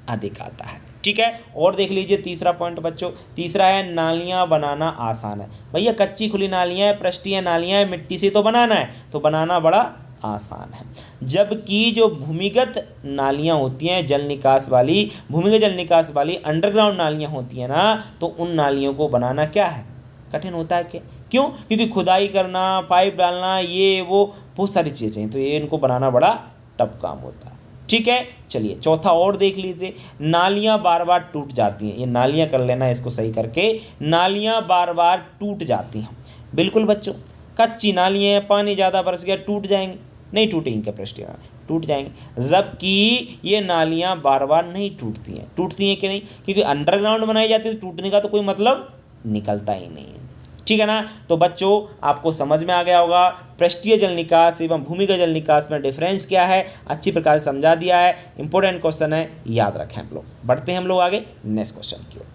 [SPEAKER 1] अधिक आता है, ठीक है। और देख लीजिए तीसरा पॉइंट बच्चों, तीसरा है नालियाँ बनाना आसान है। भैया कच्ची खुली नालियाँ है, पृष्ठीय नालियाँ है, मिट्टी से तो बनाना है, तो बनाना बड़ा आसान है। जबकि जो भूमिगत नालियाँ होती हैं जल निकास वाली, भूमिगत जल निकास वाली अंडरग्राउंड नालियाँ होती हैं ना, तो उन नालियों को बनाना क्या है, कठिन होता है। क्या? क्यों? क्योंकि खुदाई करना, पाइप डालना, ये वो बहुत सारी चीज़ें चाहिए, तो ये इनको बनाना बड़ा टफ काम होता है, ठीक है। चलिए चौथा और देख लीजिए, नालियाँ बार बार टूट जाती हैं। ये नालियाँ कर लेना इसको सही करके, नालियाँ बार बार टूट जाती हैं। बिल्कुल बच्चों, कच्ची नालियाँ हैं, पानी ज़्यादा बरस गया, टूट जाएंगी? नहीं टूटेंगी क्या पृष्ठीय? टूट जाएंगे। जबकि ये नालियाँ बार बार नहीं टूटती हैं। टूटती हैं कि नहीं? क्योंकि अंडरग्राउंड बनाई जाती है, तो टूटने का तो कोई मतलब निकलता ही नहीं है। ठीक है ना। तो बच्चों आपको समझ में आ गया होगा पृष्ठीय जल निकास एवं भूमिगत जल निकास में डिफरेंस क्या है, अच्छी प्रकार से समझा दिया है। इंपॉर्टेंट क्वेश्चन है, याद रखें हम लोग। बढ़ते हैं हम लोग आगे नेक्स्ट क्वेश्चन की ओर।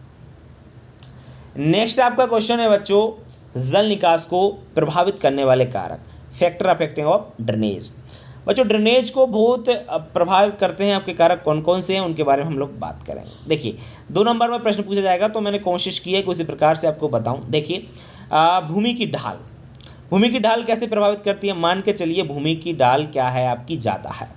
[SPEAKER 1] नेक्स्ट आपका क्वेश्चन है बच्चों, जल निकास को प्रभावित करने वाले कारक, फैक्टर अफेक्टिंग ऑफ ड्रेनेज। बच्चों ड्रेनेज को बहुत प्रभावित करते हैं आपके कारक कौन कौन से हैं, उनके बारे में हम लोग बात करेंगे। देखिए 2 नंबर में प्रश्न पूछा जाएगा, तो मैंने कोशिश की है कि उसी प्रकार से आपको बताऊं। देखिए भूमि की ढाल, भूमि की ढाल कैसे प्रभावित करती है। मान के चलिए भूमि की ढाल क्या है आपकी, ज़्यादा है।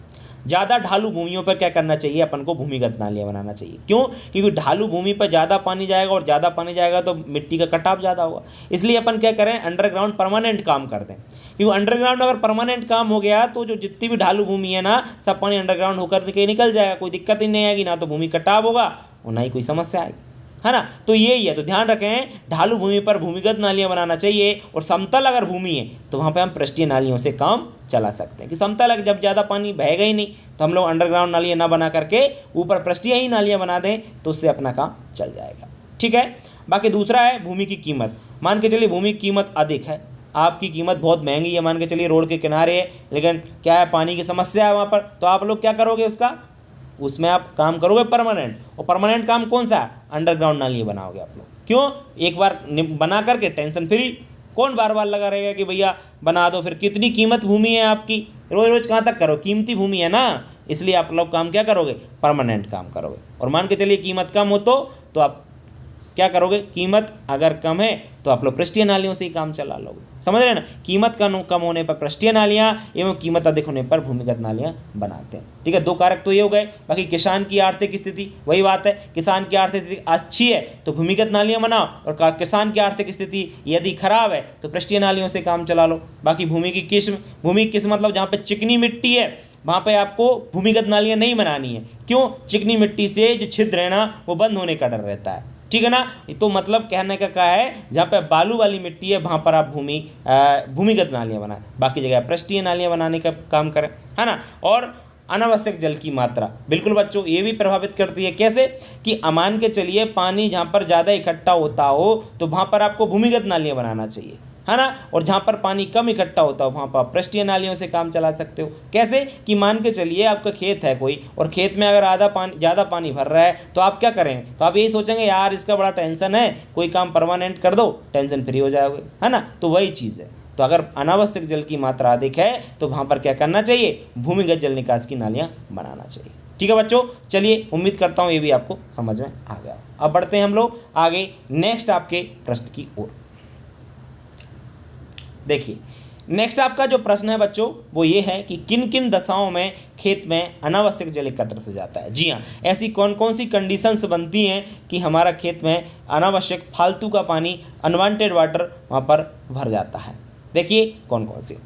[SPEAKER 1] ज़्यादा ढालू भूमियों पर क्या करना चाहिए, अपन को भूमिगत नालियाँ बनाना चाहिए। क्यों, क्योंकि ढालू भूमि पर ज़्यादा पानी जाएगा और ज़्यादा पानी जाएगा तो मिट्टी का कटाव ज़्यादा होगा। इसलिए अपन क्या करें, अंडरग्राउंड परमानेंट काम कर दें। क्योंकि अंडरग्राउंड अगर परमानेंट काम हो गया तो जो जितनी भी ढालू भूमि है ना, सब पानी अंडरग्राउंड होकर के निकल जाएगा, कोई दिक्कत ही नहीं आएगी, ना तो भूमि कटाव होगा और ना ही कोई समस्या आएगी, है ना। तो यही है, तो ध्यान रखें ढालू भूमि पर भूमिगत नालियाँ बनाना चाहिए। और समतल अगर भूमि है तो वहाँ पे हम पृष्ठीय नालियों से काम चला सकते हैं। कि समतल जब ज़्यादा पानी बहेगा ही नहीं तो हम लोग अंडरग्राउंड नालियाँ ना बना करके ऊपर पृष्ठीय ही नालियाँ बना दें तो उससे अपना काम चल जाएगा। ठीक है। बाकी दूसरा है भूमि की कीमत। मान के चलिए भूमि की कीमत अधिक है, आपकी कीमत बहुत महंगी है, मान के चलिए रोड के किनारे है, लेकिन क्या है पानी की समस्या है वहाँ पर, तो आप लोग क्या करोगे उसमें आप काम करोगे परमानेंट। और परमानेंट काम कौन सा, अंडरग्राउंड नालियाँ बनाओगे आप लोग। क्यों, एक बार बना करके टेंशन फ्री, कौन बार बार लगा रहेगा कि भैया बना दो। फिर कितनी कीमत भूमि है आपकी, रोज रोज कहाँ तक करो, कीमती भूमि है ना, इसलिए आप लोग काम क्या करोगे, परमानेंट काम करोगे। और मान के चलिए कीमत कम हो तो आप क्या करोगे, कीमत अगर कम है तो आप लोग पृष्ठीय नालियों से ही काम चला लोगे। समझ रहे हैं ना, कीमत कम होने पर पृष्ठीय नालियाँ एवं कीमत अधिक होने पर भूमिगत नालियाँ बनाते हैं। ठीक है, 2 कारक तो ये हो गए। बाकी किसान की आर्थिक स्थिति, वही बात है, किसान की आर्थिक स्थिति अच्छी है तो भूमिगत नालियाँ बनाओ, और किसान की आर्थिक स्थिति यदि खराब है तो पृष्ठीय नालियों से काम चला लो। बाकी भूमि की किस्म मतलब जहाँ पर चिकनी मिट्टी है वहाँ पे आपको भूमिगत नालियाँ नहीं बनानी है। क्यों, चिकनी मिट्टी से जो छिद्र है ना वो बंद होने का डर रहता है। ठीक है ना। तो मतलब कहने का क्या है, जहाँ पे बालू वाली मिट्टी है वहाँ पर आप भूमिगत नालियाँ बनाएं, बाकी जगह पृष्ठीय नालियाँ बनाने का काम करें, है ना। और अनावश्यक जल की मात्रा, बिल्कुल बच्चों ये भी प्रभावित करती है। कैसे कि मान के चलिए पानी जहाँ पर ज़्यादा इकट्ठा होता हो तो वहाँ पर आपको भूमिगत नालियाँ बनाना चाहिए, है ना। और जहाँ पर पानी कम इकट्ठा होता हो वहाँ पर पृष्ठीय नालियों से काम चला सकते हो। कैसे कि मान के चलिए आपका खेत है कोई, और खेत में अगर ज़्यादा पानी भर रहा है तो आप क्या करेंगे, तो आप यही सोचेंगे यार इसका बड़ा टेंशन है, कोई काम परमानेंट कर दो, टेंशन फ्री हो जाओगे, है ना। तो वही चीज़ है। तो अगर अनावश्यक जल की मात्रा अधिक है तो वहाँ पर क्या करना चाहिए, भूमिगत जल निकास की नालियाँ बनाना चाहिए। ठीक है बच्चों, चलिए उम्मीद करता हूँ ये भी आपको समझ में आ गया। अब बढ़ते हैं हम लोग आगे नेक्स्ट आपके प्रश्न की ओर। देखिए नेक्स्ट आपका जो प्रश्न है बच्चों वो ये है कि किन किन दशाओं में खेत में अनावश्यक जल एकत्रित हो जाता है। जी हाँ, ऐसी कौन कौन सी कंडीशंस बनती हैं कि हमारा खेत में अनावश्यक फालतू का पानी, अनवांटेड वाटर वहाँ पर भर जाता है। देखिए कौन कौन सी।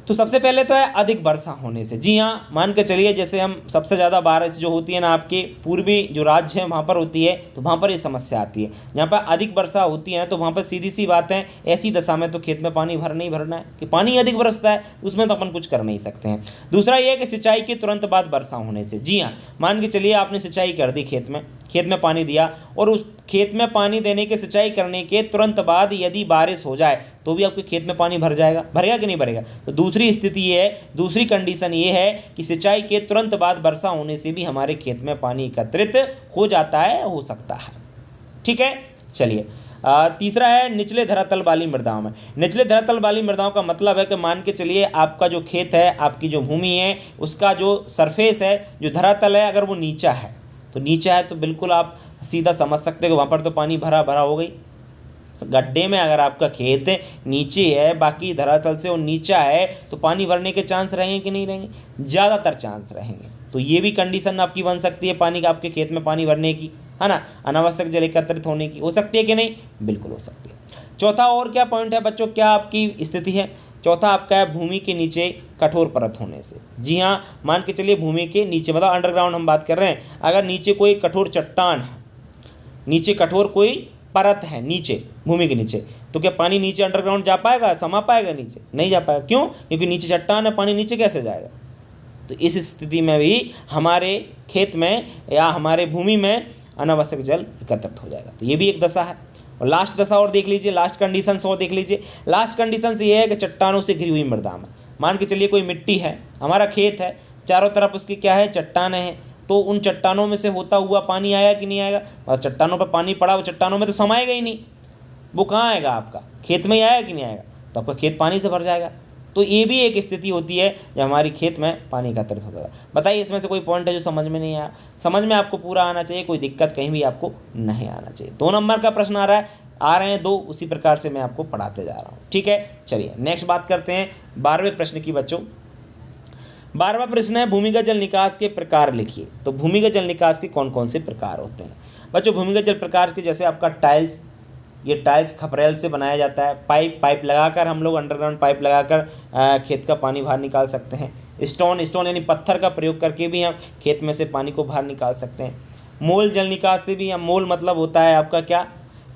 [SPEAKER 1] तो सबसे पहले तो है अधिक वर्षा होने से। जी हाँ, मान के चलिए जैसे हम सबसे ज़्यादा बारिश जो होती है ना आपके पूर्वी जो राज्य है वहाँ पर होती है, तो वहाँ पर ये समस्या आती है। जहाँ पर अधिक वर्षा होती है तो वहाँ पर सीधी सी बात है, ऐसी दशा में तो खेत में पानी नहीं भरना है कि पानी अधिक बरसता है, उसमें तो अपन कुछ कर नहीं सकते हैं। दूसरा ये है कि सिंचाई के तुरंत बाद वर्षा होने से। जी हाँ, मान के चलिए आपने सिंचाई कर दी, खेत में पानी दिया, और उस खेत में पानी देने के, सिंचाई करने के तुरंत बाद यदि बारिश हो जाए तो भी आपके खेत में पानी भरेगा कि नहीं भरेगा। तो दूसरी स्थिति ये है, दूसरी कंडीशन ये है कि सिंचाई के तुरंत बाद वर्षा होने से भी हमारे खेत में पानी एकत्रित हो जाता है, हो सकता है। ठीक है, चलिए तीसरा है निचले धरातल वाली मृदाओं में। निचले धरातल वाली मृदाओं का मतलब है कि मान के चलिए आपका जो खेत है, आपकी जो भूमि है, उसका जो सरफेस है, जो धरातल है, अगर वो नीचा है तो नीचा है तो बिल्कुल आप सीधा समझ सकते हो कि वहाँ पर तो पानी भरा हो गई। गड्ढे में अगर आपका खेत नीचे है, बाकी धरातल से वो नीचा है, तो पानी भरने के चांस रहेंगे कि नहीं रहेंगे, ज़्यादातर चांस रहेंगे। तो ये भी कंडीशन आपकी बन सकती है पानी का, आपके खेत में पानी भरने की, है ना, अनावश्यक जल एकत्रित होने की, हो सकती है कि नहीं, बिल्कुल हो सकती है। चौथा और क्या पॉइंट है बच्चों, क्या आपकी स्थिति है, चौथा आपका है भूमि के नीचे कठोर परत होने से। जी हाँ, मान के चलिए भूमि के नीचे, मतलब अंडरग्राउंड हम बात कर रहे हैं, अगर नीचे कोई कठोर चट्टान है, नीचे कठोर कोई परत है नीचे, भूमि के नीचे, तो क्या पानी नीचे अंडरग्राउंड जा पाएगा, समा पाएगा नीचे, नहीं जा पाएगा। क्यों, क्योंकि नीचे चट्टान है, पानी नीचे कैसे जाएगा। तो इस स्थिति में भी हमारे खेत में या हमारे भूमि में अनावश्यक जल एकत्रित हो जाएगा। तो ये भी एक दशा है। और लास्ट दशा और देख लीजिए, लास्ट कंडीशंस और देख लीजिए। लास्ट कंडीशंस ये है कि चट्टानों से घिरी हुई मृदा में, मान के चलिए कोई मिट्टी है, हमारा खेत है, चारों तरफ उसकी क्या है, चट्टानें हैं, तो उन चट्टानों में से होता हुआ पानी आएगा कि नहीं आएगा, और चट्टानों पर पानी पड़ा, वो चट्टानों में तो समाएगा ही नहीं, वो कहाँ आएगा, आपका खेत में ही आएगा कि नहीं आएगा, तो आपका खेत पानी से भर जाएगा। तो ये भी एक स्थिति होती है जब हमारी खेत में पानी एकत्रित होता है। बताइए इसमें से कोई पॉइंट है जो समझ में नहीं आया? समझ में आपको पूरा आना चाहिए, कोई दिक्कत कहीं भी आपको नहीं आना चाहिए। 2 नंबर का प्रश्न आ रहे हैं 2, उसी प्रकार से मैं आपको पढ़ाते जा रहा हूँ, ठीक है। चलिए नेक्स्ट बात करते हैं 12वें प्रश्न की बच्चों। 12वां प्रश्न है भूमिगत जल निकास के प्रकार लिखिए। तो भूमिगत जल निकास के कौन कौन से प्रकार होते हैं बच्चों? भूमिगत जल प्रकार के जैसे आपका टाइल्स, ये टाइल्स खपरेल से बनाया जाता है, पाइप लगाकर हम लोग अंडरग्राउंड पाइप लगाकर खेत का पानी बाहर निकाल सकते हैं। स्टोन यानी पत्थर का प्रयोग करके भी हम खेत में से पानी को बाहर निकाल सकते हैं। मोल जल निकास से भी हम, मोल मतलब होता है आपका क्या,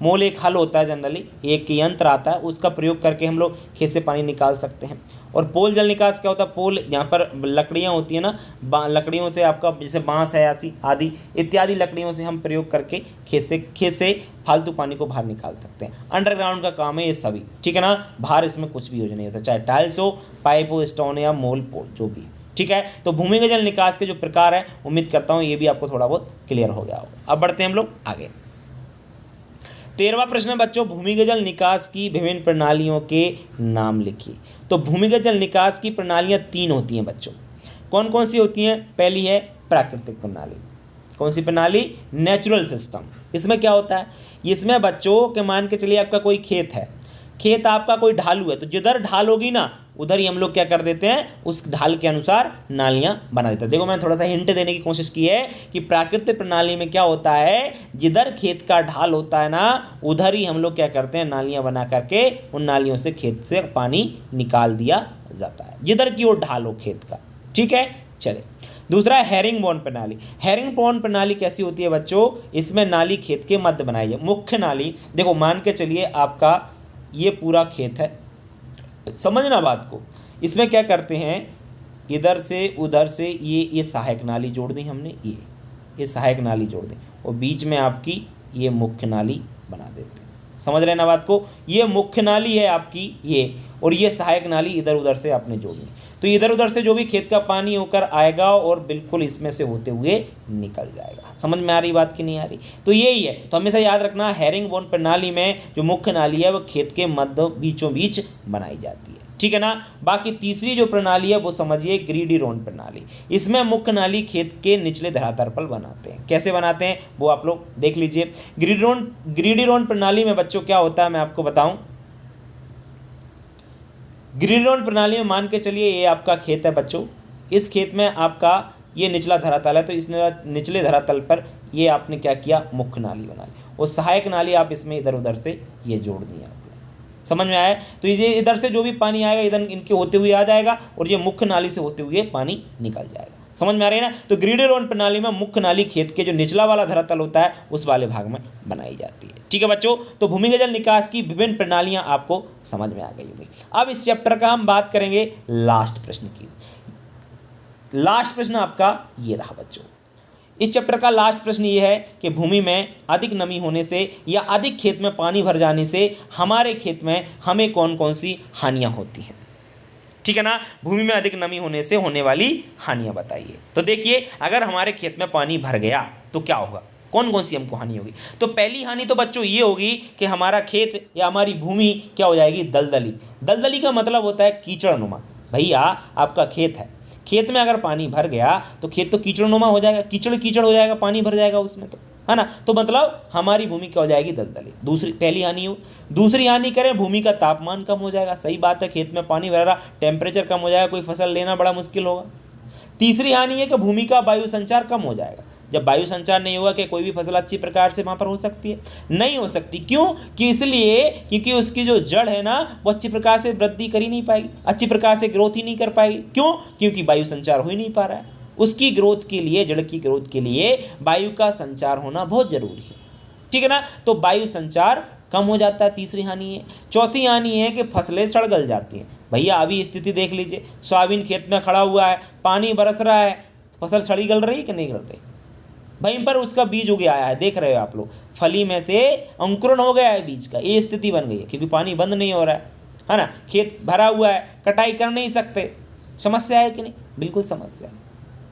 [SPEAKER 1] मोल एक हल होता है, जनरली एक यंत्र आता है, उसका प्रयोग करके हम लोग खेत से पानी निकाल सकते हैं। और पोल जल निकास क्या होता है? पोल यहाँ पर लकड़ियाँ होती हैं ना, लकड़ियों से आपका जैसे बांस है आदि इत्यादि लकड़ियों से हम प्रयोग करके खेत से फालतू पानी को बाहर निकाल सकते हैं। अंडरग्राउंड का काम है ये सभी, ठीक है ना। बाहर इसमें कुछ भी यूज नहीं होता, चाहे टाइल्स हो, पाइप हो, स्टोन या मोल पोल जो भी, ठीक है। तो भूमिगत जल निकास के जो प्रकार है, उम्मीद करता हूँ ये भी आपको थोड़ा बहुत क्लियर हो गया होगा। अब बढ़ते हैं हम लोग आगे। 13वां प्रश्न है बच्चों, भूमिगत जल निकास की विभिन्न प्रणालियों के नाम लिखिए। तो भूमिगत जल निकास की प्रणालियाँ 3 होती हैं बच्चों। कौन कौन सी होती हैं? पहली है प्राकृतिक प्रणाली। कौन सी प्रणाली? Natural system. इसमें क्या होता है? इसमें बच्चों के मान के चलिए आपका कोई खेत है, खेत आपका कोई ढालू है, तो जिधर ढाल होगी ना उधर ही हम लोग क्या कर देते हैं, उस ढाल के अनुसार नालियां बना देते हैं। देखो मैंने थोड़ा सा हिंट देने की कोशिश की है कि प्राकृतिक प्रणाली में क्या होता है, जिधर खेत का ढाल होता है ना उधर ही हम लोग क्या करते हैं, नालियां बना करके उन नालियों से खेत से पानी निकाल दिया जाता है, जिधर की वो ढाल हो खेत का, ठीक है। चले दूसरा है हैरिंगबोन प्रणाली। हैरिंगबोन प्रणाली कैसी होती है बच्चों? इसमें नाली खेत के मध्य बनाई है, मुख्य नाली। देखो मान के चलिए आपका ये पूरा खेत है, समझना बात को। इसमें क्या करते हैं, इधर से उधर से ये सहायक नाली जोड़ दी हमने, ये सहायक नाली जोड़ दी और बीच में आपकी ये मुख्य नाली बना देते हैं। समझ रहे ना बात को? ये मुख्य नाली है आपकी ये, और ये सहायक नाली इधर उधर से आपने जोड़नी। तो इधर उधर से जो भी खेत का पानी होकर आएगा और बिल्कुल इसमें से होते हुए निकल जाएगा। समझ में आ रही बात कि नहीं आ रही? तो यही है, तो हमेशा याद रखना हैरिंगबोन प्रणाली में जो मुख्य नाली है वो खेत के मध्य बीचों बीच बनाई जाती है, ठीक है ना। बाकी तीसरी जो प्रणाली है वो समझिए ग्रीडी-रोन प्रणाली। इसमें मुख्य नाली खेत के निचले धरातल पर बनाते हैं। कैसे बनाते हैं वो आप लोग देख लीजिए। ग्रीडी-रोन प्रणाली में बच्चों क्या होता है मैं आपको बताऊं। ग्रीडी-रोन प्रणाली में मान के चलिए ये आपका खेत है बच्चों, इस खेत में आपका ये निचला धरातल है, तो इस निचले धरातल पर ये आपने क्या किया, मुख्य नाली बना ली और सहायक नाली आप इसमें इधर उधर से ये जोड़ दी आपने। समझ में आया? तो ये इधर से जो भी पानी आएगा इधर इनके होते हुए आ जाएगा और ये मुख्य नाली से होते हुए पानी निकल जाएगा। समझ में आ रही है ना? तो ग्रीडी-रोन प्रणाली में मुख्य नाली खेत के जो निचला वाला धरातल होता है उस वाले भाग में बनाई जाती है, ठीक है बच्चों। तो भूमिगत जल निकास की विभिन्न प्रणालियां आपको समझ में आ गई होंगी। अब इस चैप्टर का हम बात करेंगे लास्ट प्रश्न की। लास्ट प्रश्न आपका ये रहा बच्चों। इस चैप्टर का लास्ट प्रश्न ये है कि भूमि में अधिक नमी होने से या अधिक खेत में पानी भर जाने से हमारे खेत में हमें कौन कौन सी हानियां होती हैं, ठीक है ना। भूमि में अधिक नमी होने से होने वाली हानियां बताइए। तो देखिए अगर हमारे खेत में पानी भर गया तो क्या होगा, कौन कौन सी हमको हानि होगी। तो पहली हानि तो बच्चों ये होगी कि हमारा खेत या हमारी भूमि क्या हो जाएगी, दलदली। दलदली का मतलब होता है कीचड़नुमा। भैया आपका खेत है, खेत में अगर पानी भर गया तो खेत तो कीचड़नुमा हो जाएगा, कीचड़ हो जाएगा, पानी भर जाएगा उसमें, तो है ना। तो मतलब हमारी भूमि क्या हो जाएगी, दलदली। पहली हानि हो। दूसरी हानि करें, भूमि का तापमान कम हो जाएगा। सही बात है, खेत में पानी भर रहा, टेम्परेचर कम हो जाएगा, कोई फसल लेना बड़ा मुश्किल होगा। तीसरी हानि है कि भूमि का वायु संचार कम हो जाएगा। जब वायु संचार नहीं होगा कि कोई भी फसल अच्छी प्रकार से वहाँ पर हो सकती है, नहीं हो सकती। क्यों? कि इसलिए क्योंकि उसकी जो जड़ है ना वो अच्छी प्रकार से वृद्धि कर ही नहीं पाएगी, अच्छी प्रकार से ग्रोथ ही नहीं कर पाएगी। क्यों? क्योंकि वायु संचार हो ही नहीं पा रहा है। उसकी ग्रोथ के लिए, जड़ की ग्रोथ के लिए वायु का संचार होना बहुत जरूरी है, ठीक है ना। तो वायु संचार कम हो जाता है, तीसरी हानि है। चौथी हानि है कि फसलें सड़ गल जाती हैं। भैया अभी स्थिति देख लीजिए, सोयाबीन खेत में खड़ा हुआ है, पानी बरस रहा है, फसल सड़ी गल रही कि नहीं गल रही, वहीं पर उसका बीज उग आया है, देख रहे हो आप लोग, फली में से अंकुरण हो गया है बीज का, ये स्थिति बन गई है क्योंकि पानी बंद नहीं हो रहा है ना, खेत भरा हुआ है, कटाई कर नहीं सकते। समस्या है कि नहीं? बिल्कुल समस्या।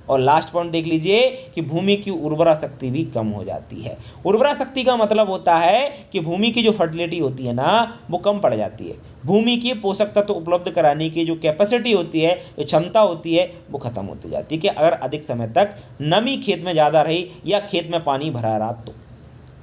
[SPEAKER 1] और लास्ट पॉइंट देख लीजिए कि भूमि की उर्वरा शक्ति भी कम हो जाती है। उर्वरा शक्ति का मतलब होता है कि भूमि की जो फर्टिलिटी होती है ना, वो कम पड़ जाती है। भूमि की पोषक तत्व उपलब्ध कराने की जो कैपेसिटी होती है, जो क्षमता होती है, वो खत्म होती जाती है कि अगर अधिक समय तक नमी खेत में ज़्यादा रही या खेत में पानी भरा रहा तो।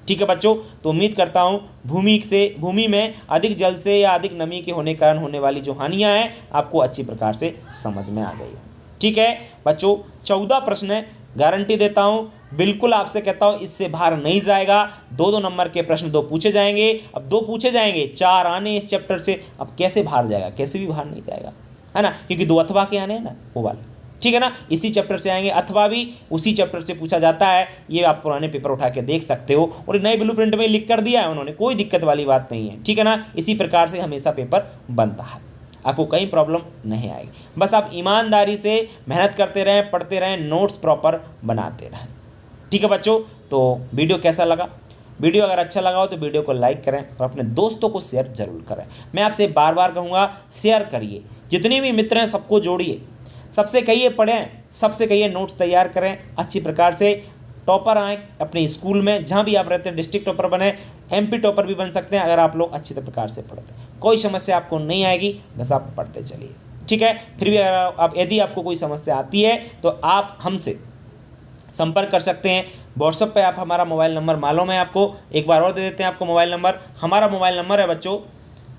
[SPEAKER 1] ठीक है बच्चों, तो उम्मीद करता हूँ भूमि में अधिक जल से या अधिक नमी के होने कारण होने वाली जो हानियाँ हैं आपको अच्छी प्रकार से समझ में आ गई है। ठीक है बच्चों, 14 प्रश्न है, गारंटी देता हूँ, बिल्कुल आपसे कहता हूँ इससे बाहर नहीं जाएगा। 2-2 नंबर के प्रश्न 2 पूछे जाएंगे। अब 2 पूछे जाएंगे, 4 आने इस चैप्टर से, अब कैसे बाहर जाएगा? कैसे भी बाहर नहीं जाएगा, है ना, क्योंकि 2 अथवा के आने हैं ना, वो वाले। ठीक है ना, इसी चैप्टर से आएंगे, अथवा भी उसी चैप्टर से पूछा जाता है। ये आप पुराने पेपर उठा के देख सकते हो, और नए ब्लूप्रिंट में लिख कर दिया है उन्होंने, कोई दिक्कत वाली बात नहीं है। ठीक है ना, इसी प्रकार से हमेशा पेपर बनता है, आपको कहीं प्रॉब्लम नहीं आएगी। बस आप ईमानदारी से मेहनत करते रहें, पढ़ते रहें, नोट्स प्रॉपर बनाते रहें। ठीक है बच्चों, तो वीडियो कैसा लगा? वीडियो अगर अच्छा लगा हो तो वीडियो को लाइक करें और अपने दोस्तों को शेयर जरूर करें। मैं आपसे बार बार कहूँगा, शेयर करिए, जितने भी मित्र हैं सबको जोड़िए, सबसे कहिए पढ़ें, सबसे कहिए नोट्स तैयार करें, अच्छी प्रकार से टॉपर आएँ अपने स्कूल में, जहाँ भी आप रहते हैं डिस्ट्रिक्ट टॉपर बने, MP टॉपर भी बन सकते हैं अगर आप लोग अच्छी प्रकार से पढ़ते हैं। कोई समस्या आपको नहीं आएगी, बस आप पढ़ते चलिए। ठीक है, फिर भी अगर यदि आपको कोई समस्या आती है तो आप हमसे संपर्क कर सकते हैं। व्हाट्सएप पे आप हमारा मोबाइल नंबर मालूम है आपको, एक बार और दे देते हैं आपको मोबाइल नंबर। हमारा मोबाइल नंबर है बच्चों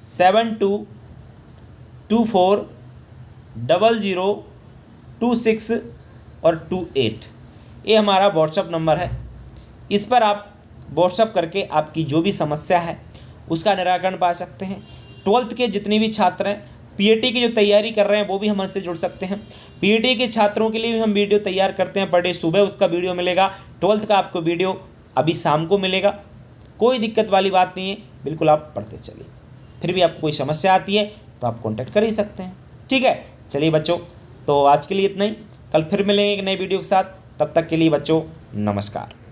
[SPEAKER 1] 72240026 और 28, ये हमारा व्हाट्सएप नंबर है। इस पर आप व्हाट्सएप करके आपकी जो भी समस्या है उसका निराकरण पा सकते हैं। 12th के जितने भी छात्र हैं, PAT की जो तैयारी कर रहे हैं वो भी हम हमसे जुड़ सकते हैं। PAT के छात्रों के लिए भी हम वीडियो तैयार करते हैं, पर डे सुबह उसका वीडियो मिलेगा। 12th का आपको वीडियो अभी शाम को मिलेगा, कोई दिक्कत वाली बात नहीं है, बिल्कुल आप पढ़ते चलिए। फिर भी आपको कोई समस्या आती है तो आप कॉन्टैक्ट कर ही सकते हैं। ठीक है, चलिए बच्चों, तो आज के लिए इतना ही, कल फिर मिलेंगे एक नई वीडियो के साथ। तब तक के लिए बच्चों नमस्कार।